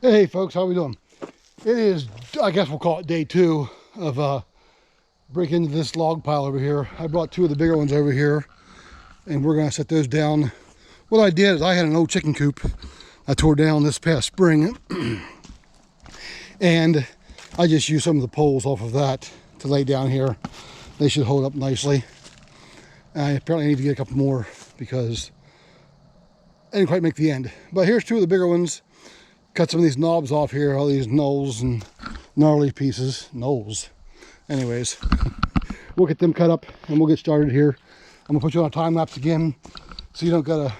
Hey folks, how we doing? It is, I guess we'll call it day 2 of breaking into this log pile over here. I brought 2 of the bigger ones over here and we're gonna set those down. What I did is I had an old chicken coop I tore down this past spring and I just used some of the poles off of that to lay down here. They should hold up nicely. I apparently need to get a couple more because I didn't quite make the end. But here's 2 of the bigger ones. Cut some of these knobs off here, all these knolls and gnarly pieces. Knolls. Anyways, we'll get them cut up and we'll get started here. I'm gonna put you on a time lapse again so you don't gotta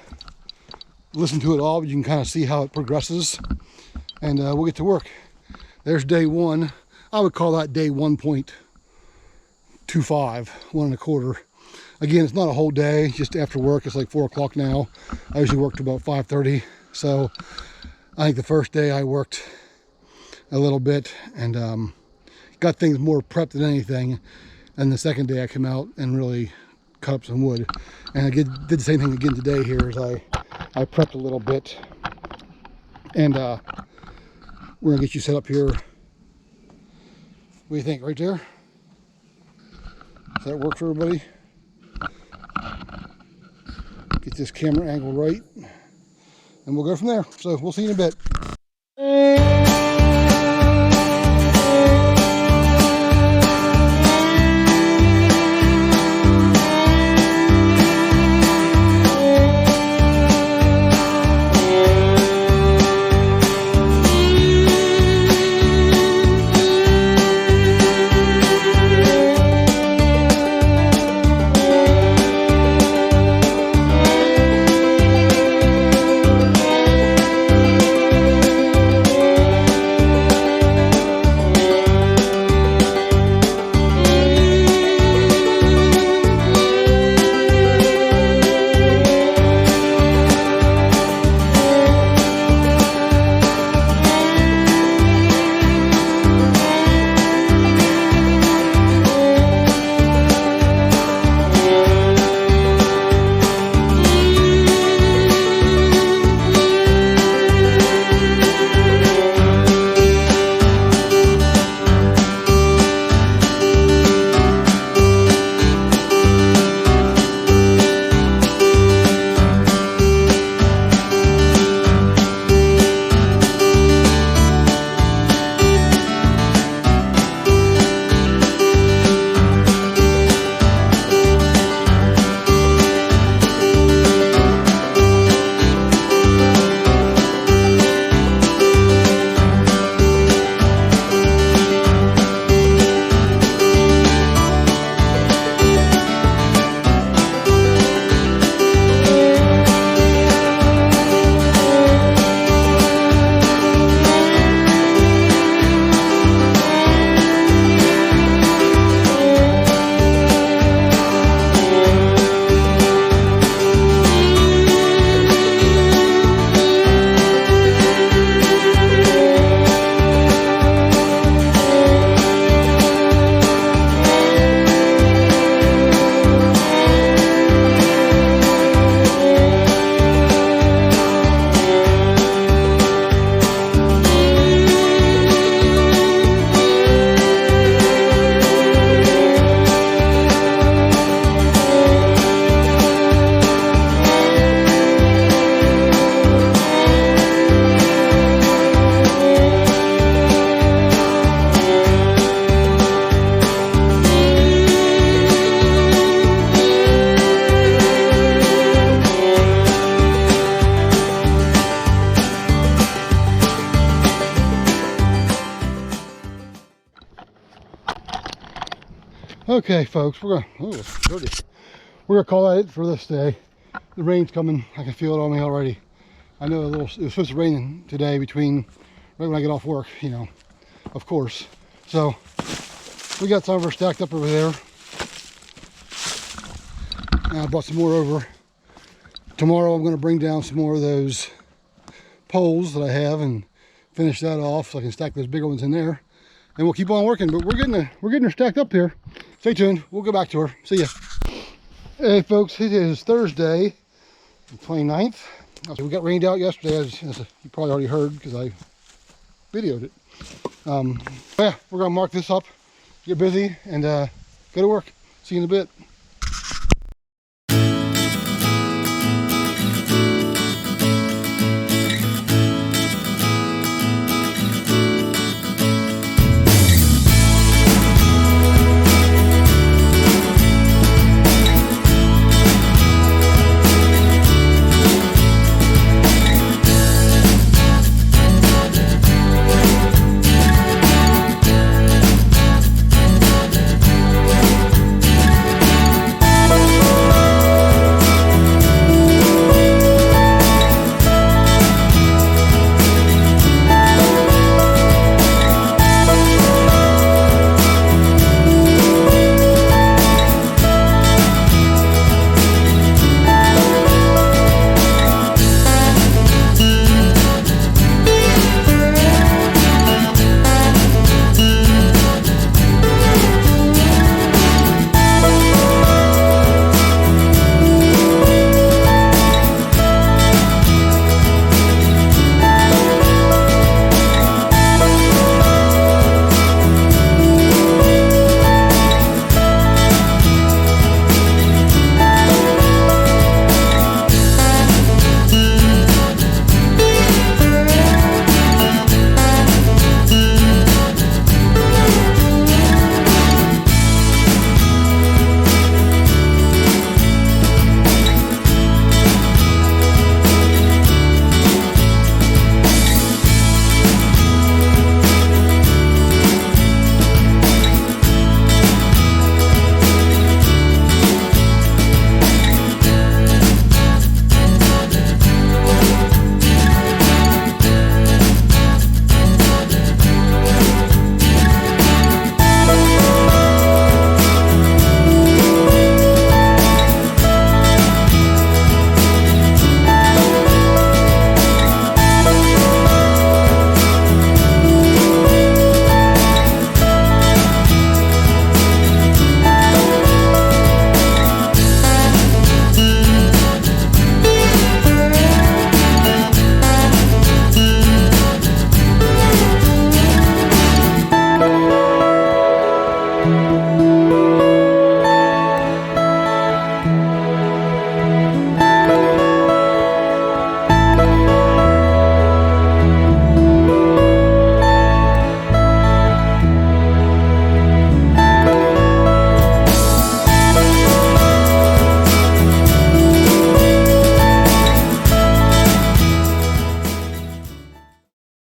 listen to it all, but you can kind of see how it progresses. And we'll get to work. There's day 1. I would call that day 1.25, 1.25. Again, it's not a whole day, just after work. It's like 4 o'clock now. I usually work to about 5:30. So I think the first day I worked a little bit and got things more prepped than anything. And the second day I came out and really cut up some wood. And I did the same thing again today here as I prepped a little bit. And we're gonna get you set up here. What do you think, right there? Does that work for everybody? Get this camera angle right. And we'll go from there. So we'll see you in a bit. Okay, folks, we're gonna call that it for this day. The rain's coming. I can feel it on me already. I know it was supposed to rain today between right when I get off work, you know, of course. So we got some of her stacked up over there. And I brought some more over. Tomorrow I'm going to bring down some more of those poles that I have and finish that off so I can stack those bigger ones in there. And we'll keep on working, but we're getting her stacked up here. Stay tuned. We'll go back to her. See ya. Hey folks, it is Thursday, the 29th. We got rained out yesterday, as you probably already heard, because I videoed it. Yeah, we're gonna mark this up, get busy, and go to work. See you in a bit.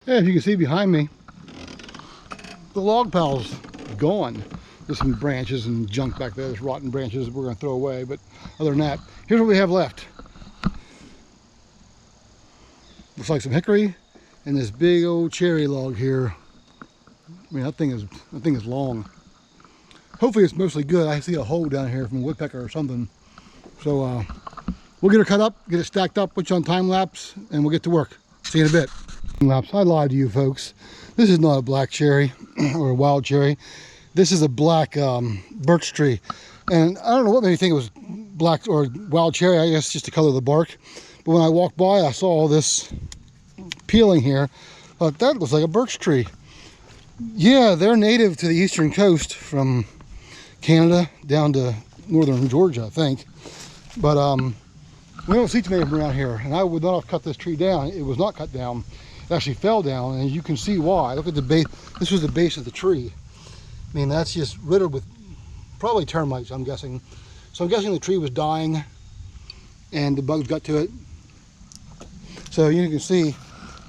Yeah, as you can see behind me, the log pile's gone. There's some branches and junk back there. There's rotten branches that we're going to throw away. But other than that, here's what we have left. Looks like some hickory and this big old cherry log here. I mean, that thing is long. Hopefully it's mostly good. I see a hole down here from a woodpecker or something. So we'll get her cut up, get it stacked up, put you on time lapse, and we'll get to work. See you in a bit. Lapse. I lied to you folks. This is not a black cherry or a wild cherry. This is a black birch tree. And I don't know what made me think it was black or wild cherry. I guess just the color of the bark. But when I walked by, I saw all this peeling here. Thought that looks like a birch tree. Yeah, they're native to the eastern coast from Canada down to northern Georgia, I think. But we don't see too many of them around here. And I would not have cut this tree down. It was not cut down. It actually fell down, and you can see why. Look at the base. This was the base of the tree. I mean, that's just riddled with probably termites, I'm guessing. So I'm guessing the tree was dying and the bugs got to it. So you can see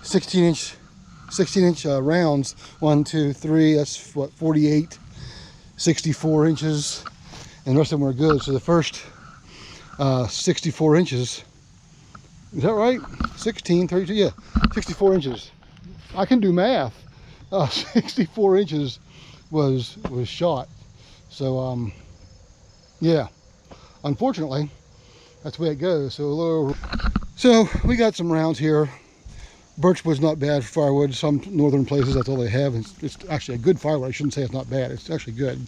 16 inch rounds. 1, 2, 3, that's what, 48, 64 inches, and the rest of them were good. So the first 64 inches, is that right? 16, 32, yeah, 64 inches. I can do math. 64 inches was shot. So yeah, unfortunately that's the way it goes. So we got some rounds here. Birch was not bad for firewood. Some northern places, that's all they have. It's actually a good firewood. I shouldn't say it's not bad. It's actually good.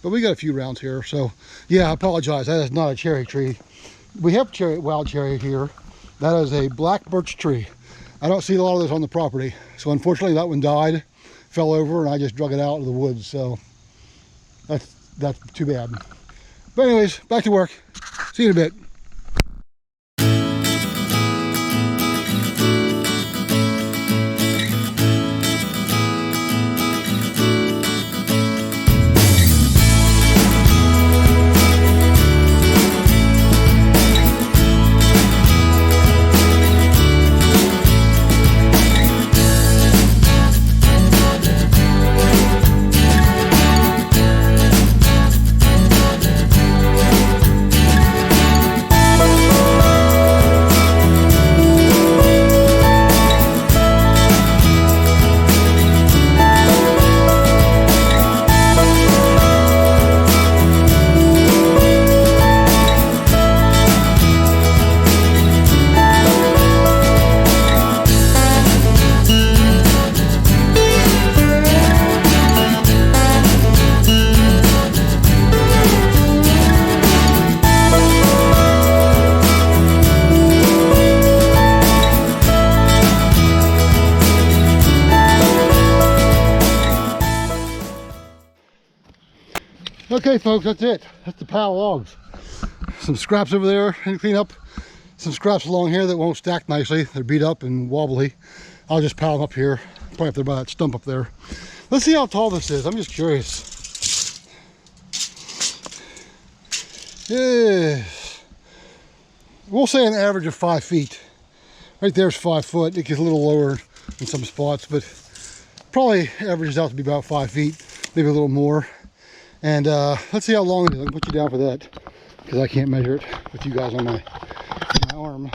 But we got a few rounds here. So yeah, I apologize. That is not a cherry tree. We have wild cherry here. That is a black birch tree. I don't see a lot of those on the property. So unfortunately that one died, fell over, and I just drug it out of the woods. So that's too bad. But anyways, back to work. See you in a bit. Okay folks, that's it. That's the pile of logs. Some scraps over there and clean up. Some scraps along here that won't stack nicely. They're beat up and wobbly. I'll just pile them up here. Probably up there by that stump up there. Let's see how tall this is. I'm just curious. Yes. We'll say an average of 5 feet. Right there's 5 foot. It gets a little lower in some spots, but probably averages out to be about 5 feet, maybe a little more. And let's see how long it is. I'll put you down for that because I can't measure it with you guys on my arm.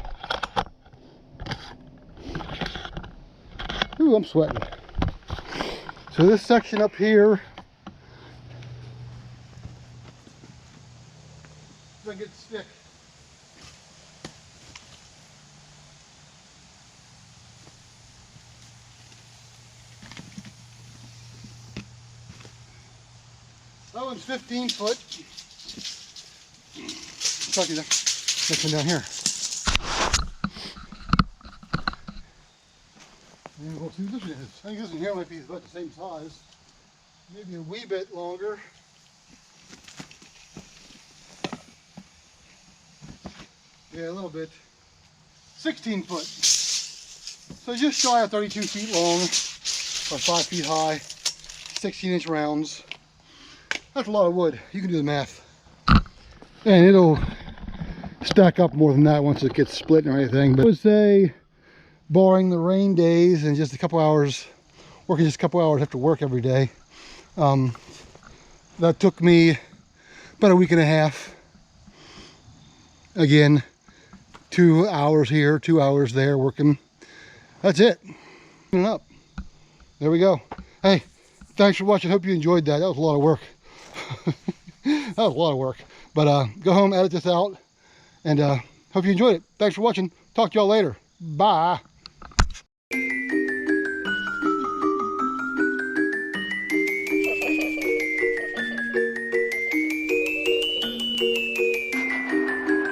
Ooh, I'm sweating. So this section up here, if I get the stick. That one's 15 foot. Talk to you next one down here. And we'll see what this one is. I think this one here might be about the same size. Maybe a wee bit longer. Yeah, a little bit. 16 foot. So just shy of 32 feet long, or 5 feet high, 16-inch rounds. That's a lot of wood. You can do the math. And it'll stack up more than that once it gets split or anything. But I would say, barring the rain days and just a couple hours, working just a couple hours after work every day, that took me about a week and a half. Again, 2 hours here, 2 hours there working. That's it. Up. There we go. Hey, thanks for watching. Hope you enjoyed that. That was a lot of work. That was a lot of work. But go home, edit this out, and hope you enjoyed it. Thanks for watching. Talk to y'all later. Bye.